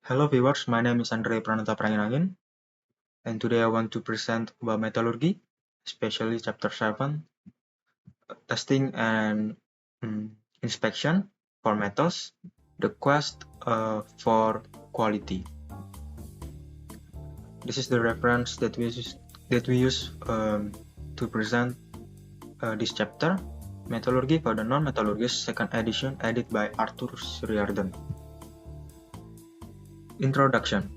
Hello viewers, my name is Andre Pranata Pranginangin, and today I want to present about metallurgy, especially chapter 7, testing and inspection for metals, the quest for quality. This is the reference that we use to present this chapter, Metallurgy for the Non-Metallurgists, second edition, edited by Arthur Riordan. Introduction.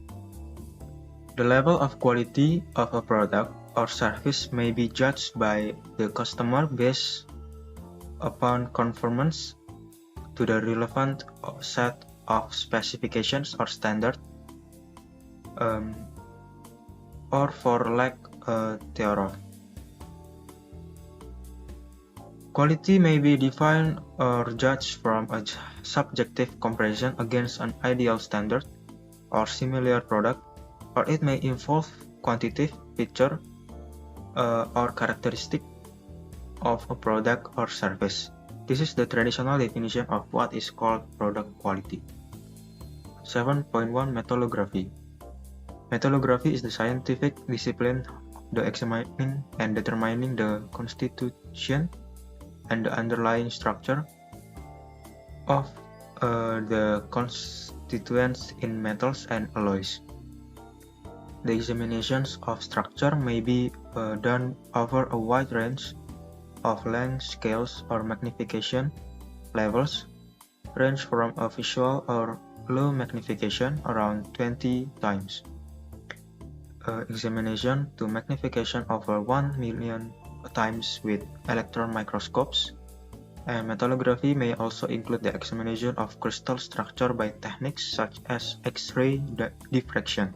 The level of quality of a product or service may be judged by the customer based upon conformance to the relevant set of specifications or standards, or for lack thereof. Quality may be defined or judged from a subjective comparison against an ideal standard or similar product, or it may involve quantitative feature or characteristic of a product or service. This is the traditional definition of what is called product quality. 7.1 Metallography. Metallography is the scientific discipline of examining and determining the constitution and the underlying structure of the constituents in metals and alloys. The examinations of structure may be done over a wide range of length scales or magnification levels, range from a visual or low magnification around 20 times examination to magnification over 1 million times with electron microscopes. And metallography may also include the examination of crystal structure by techniques such as X-ray diffraction.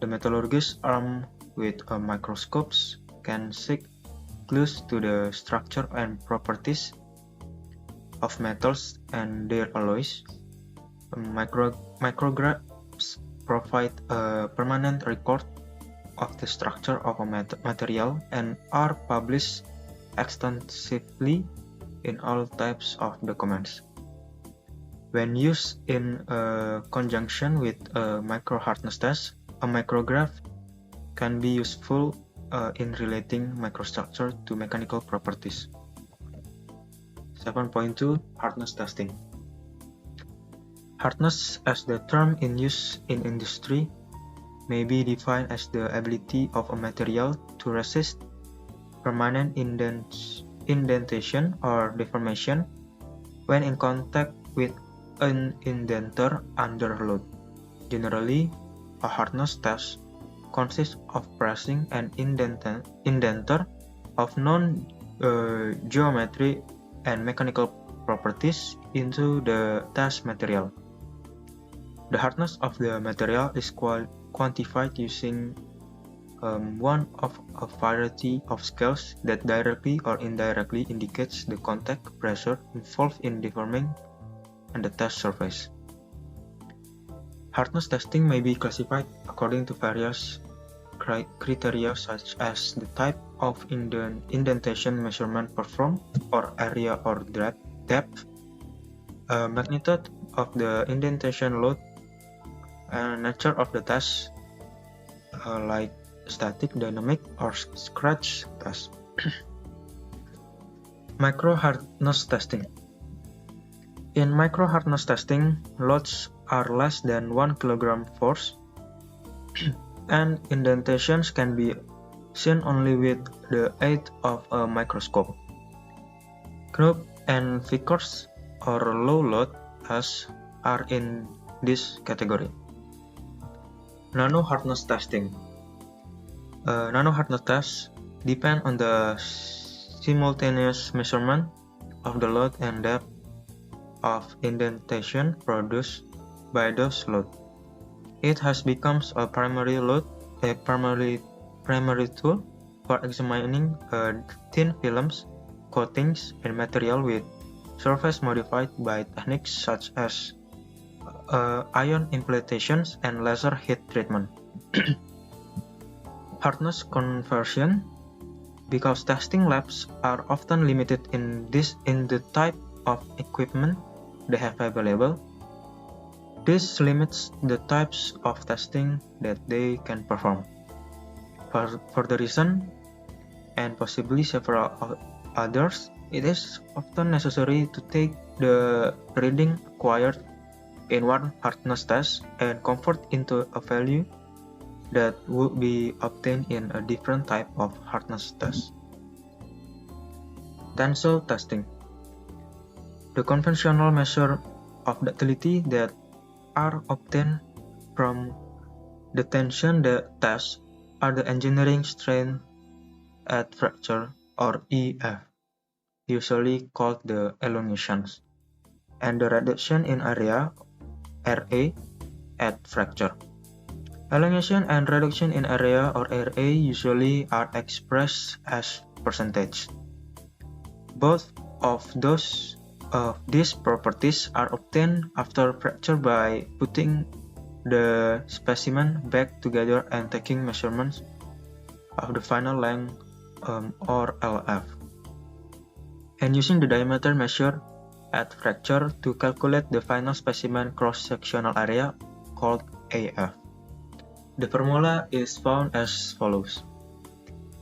The metallurgist armed with microscopes can seek clues to the structure and properties of metals and their alloys. Micrographs provide a permanent record of the structure of a material and are published extensively in all types of documents. When used in conjunction with a micro-hardness test, a micrograph can be useful in relating microstructure to mechanical properties. 7.2 Hardness testing. Hardness, as the term in use in industry, may be defined as the ability of a material to resist permanent indentation or deformation when in contact with an indenter under load. Generally, a hardness test consists of pressing an indenter of known geometry and mechanical properties into the test material. The hardness of the material is quantified using one of a variety of scales that directly or indirectly indicates the contact pressure involved in deforming the test surface. Hardness testing may be classified according to various criteria such as the type of indentation measurement performed, or area or depth, magnitude of the indentation load, nature of the test, like static, dynamic, or scratch test. Micro-hardness testing. In micro-hardness testing, loads are less than 1 kg force, and indentations can be seen only with the aid of a microscope. Knoop and Vickers or low load tests are in this category. Nano-hardness testing. Nano-hardness tests depend on the simultaneous measurement of the load and depth of indentation produced by those loads. It has become a primary tool for examining thin films, coatings, and material with surface modified by techniques such as ion implantations and laser heat treatment. Hardness conversion. Because testing labs are often limited in the type of equipment they have available, This limits the types of testing that they can perform. For the reason, and possibly several others, it is often necessary to take the reading acquired in one hardness test and convert into a value that would be obtained in a different type of hardness test. Tensile testing. The conventional measure of ductility that are obtained from the tension test are the engineering strain at fracture, or EF, usually called the elongations, and the reduction in area, RA, at fracture. Elongation and reduction in area, or RA, usually are expressed as percentage. Both of these properties are obtained after fracture by putting the specimen back together and taking measurements of the final length, or LF, and using the diameter measured at fracture to calculate the final specimen cross-sectional area, called AF. The formula is found as follows.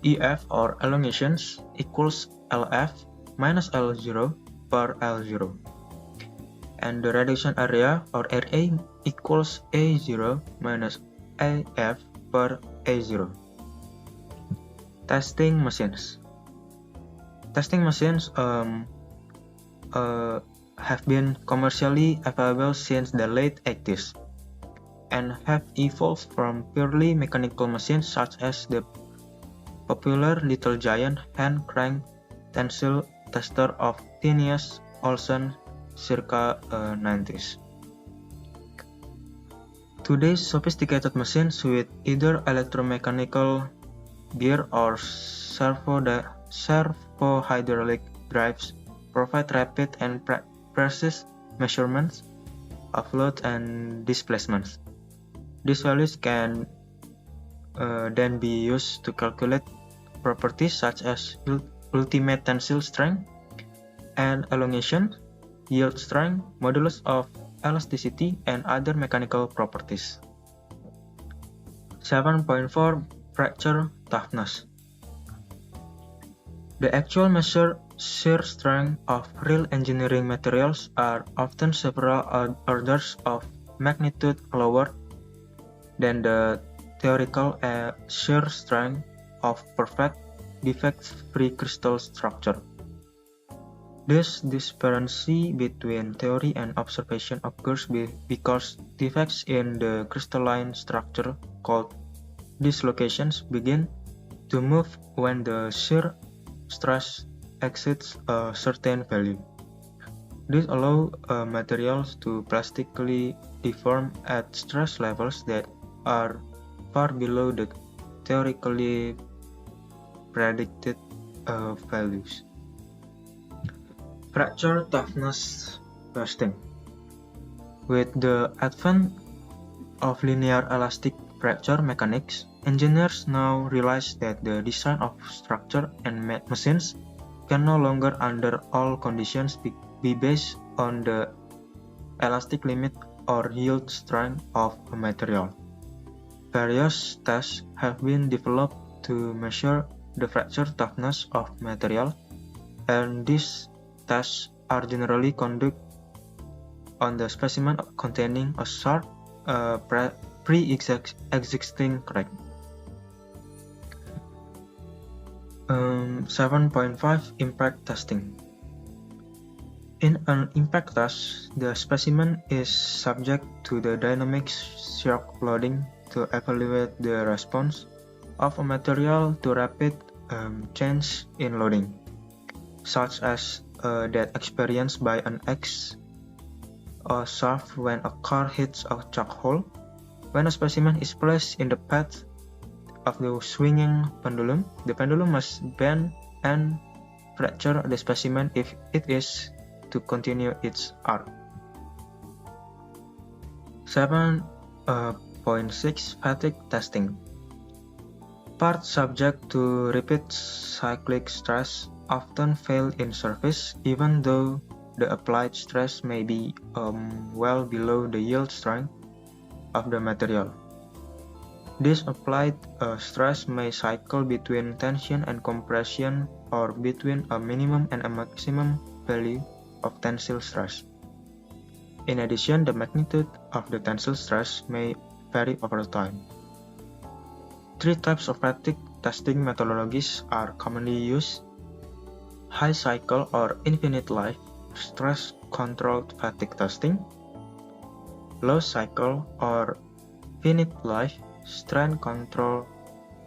EF, or elongations, equals LF minus L0 per L0, and the reduction area, or RA, equals A0 minus AF per A0. Testing machines. Testing machines have been commercially available since the late 80s and have evolved from purely mechanical machines such as the popular Little Giant hand crank tensile tester of Tinius Olsen circa 90s. Today's sophisticated machines with either electromechanical gear or servo-hydraulic drives provide rapid and precise measurements of load and displacements. These values can then be used to calculate properties such as ultimate tensile strength and elongation, yield strength, modulus of elasticity, and other mechanical properties. 7.4 Fracture toughness. The actual measured shear strength of real engineering materials are often several orders of magnitude lower than the theoretical shear strength of perfect, defect-free crystal structure. This disparity between theory and observation occurs because defects in the crystalline structure, called dislocations, begin to move when the shear stress exceeds a certain value. This allows materials to plastically deform at stress levels that are far below the theoretically predicted values. Fracture toughness testing. With the advent of linear elastic fracture mechanics, engineers now realize that the design of structure and machines can no longer under all conditions be based on the elastic limit or yield strength of a material. Various tests have been developed to measure the fracture toughness of material, and these tests are generally conducted on the specimen containing a sharp pre-existing crack. 7.5 Impact testing. In an impact test, the specimen is subject to the dynamic shock loading to evaluate the response of a material to rapid change in loading, such as that experienced by an axe or shaft when a car hits a chuck hole. When a specimen is placed in the path of the swinging pendulum, the pendulum must bend and fracture the specimen if it is to continue its arc. 7.6 Fatigue testing. Parts subject to repeat cyclic stress often fail in service even though the applied stress may be well below the yield strength of the material. This applied stress may cycle between tension and compression or between a minimum and a maximum value of tensile stress. In addition, the magnitude of the tensile stress may vary over time. Three types of fatigue testing methodologies are commonly used: high cycle or infinite life stress controlled fatigue testing, low cycle or finite life strain control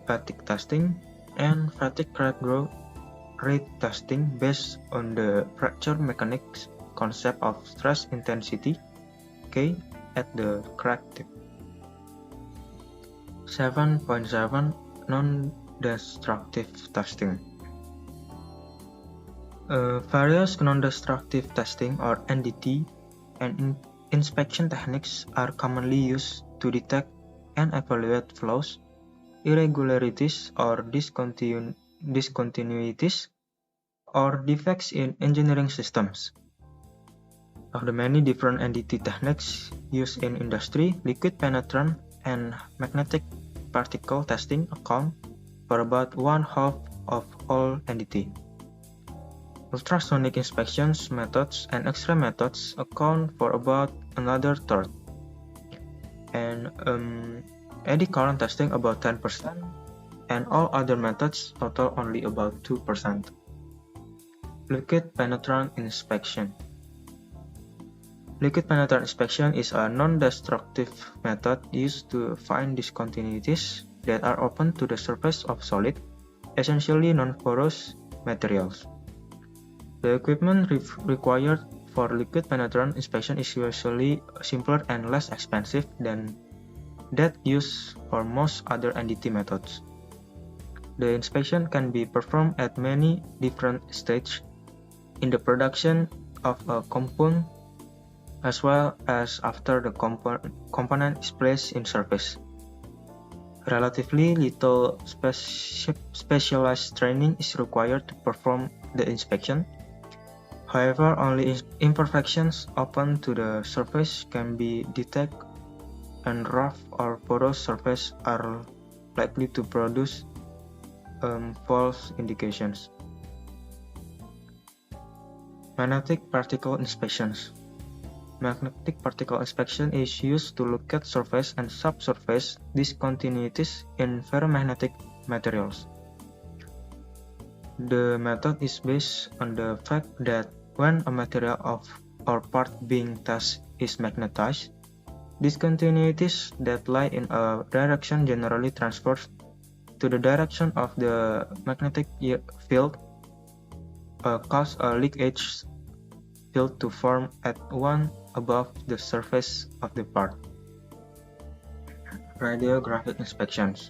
fatigue testing, and fatigue crack growth rate testing based on the fracture mechanics concept of stress intensity K at the crack tip. 7.7 Non-destructive testing. Various non-destructive testing or NDT and inspection techniques are commonly used to detect and evaluate flaws, irregularities, or discontinuities, or defects in engineering systems. Of the many different NDT techniques used in industry, liquid penetrant and magnetic particle testing account for about one-half of all NDT. Ultrasonic inspections methods and X-ray methods account for about another third, and eddy current testing about 10%, and all other methods total only about 2%. Liquid penetrant inspection. Liquid penetrant inspection is a non-destructive method used to find discontinuities that are open to the surface of solid, essentially non-porous materials. The equipment required for liquid penetrant inspection is usually simpler and less expensive than that used for most other NDT methods. The inspection can be performed at many different stages in the production of a compound, as well as after the component is placed in service. Relatively little specialized training is required to perform the inspection. However, only imperfections open to the surface can be detected, and rough or porous surfaces are likely to produce false indications. Magnetic particle inspections. Magnetic particle inspection is used to look at surface and subsurface discontinuities in ferromagnetic materials. The method is based on the fact that when a material or part being tested is magnetized, discontinuities that lie in a direction generally transfer to the direction of the magnetic field, cause a leakage field to form at one above the surface of the part. Radiographic inspections.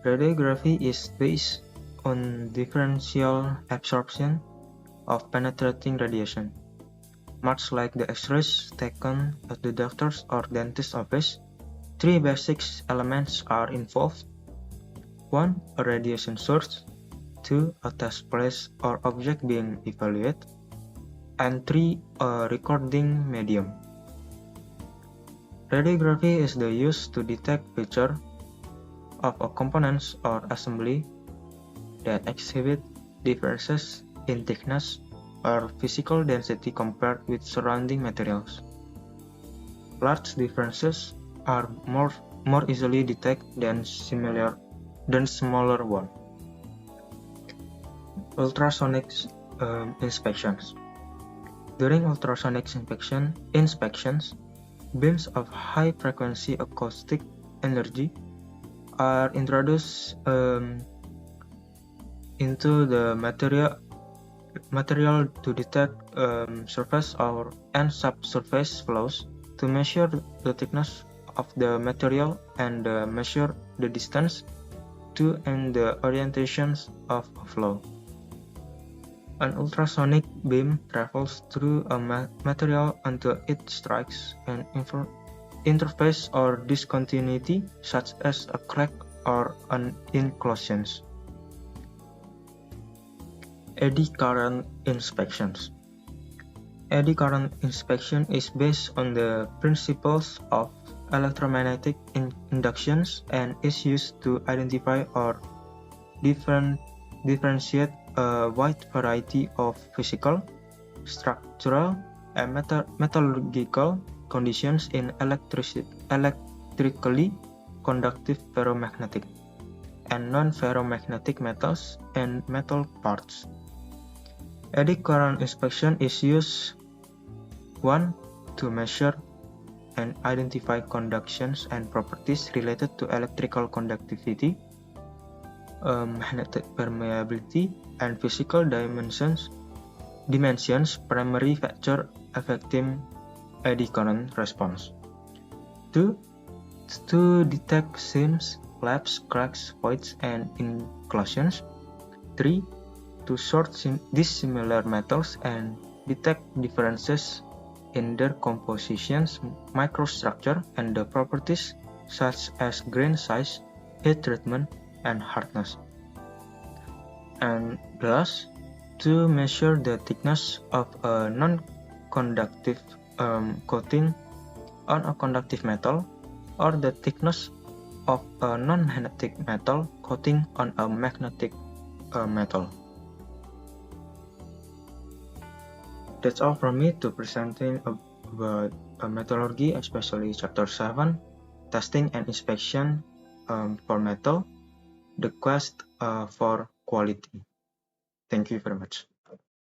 Radiography is based on differential absorption of penetrating radiation. Much like the X-rays taken at the doctor's or dentist's office, three basic elements are involved. 1. A radiation source. 2. A test place or object being evaluated. And 3. A recording medium. Radiography is the use to detect features of a components or assembly that exhibit differences in thickness or physical density compared with surrounding materials. Large differences are more easily detected than smaller ones. Ultrasonic inspections. During ultrasonic inspections, beams of high-frequency acoustic energy are introduced into the material to detect surface and subsurface flows, to measure the thickness of the material and measure the distance to and the orientations of a flow. An ultrasonic beam travels through a material until it strikes an interface or discontinuity, such as a crack or an inclusion. Eddy current inspections. Eddy current inspection is based on the principles of electromagnetic inductions and is used to identify or differentiate a wide variety of physical, structural, and metallurgical conditions in electrically conductive ferromagnetic and non-ferromagnetic metals and metal parts. Eddy current inspection is used 1. To measure and identify conductions and properties related to electrical conductivity, magnetic permeability, and physical dimensions primary factor affecting eddy current response. 2. To detect seams, laps, cracks, voids, and inclusions. 3. To sort dissimilar metals and detect differences in their compositions, microstructure, and the properties such as grain size, heat treatment, and hardness. And last, to measure the thickness of a non-conductive coating on a conductive metal or the thickness of a non-magnetic metal coating on a magnetic metal. That's all from me to presenting about metallurgy, especially chapter 7, testing and inspection for metal, the quest for quality. Thank you very much.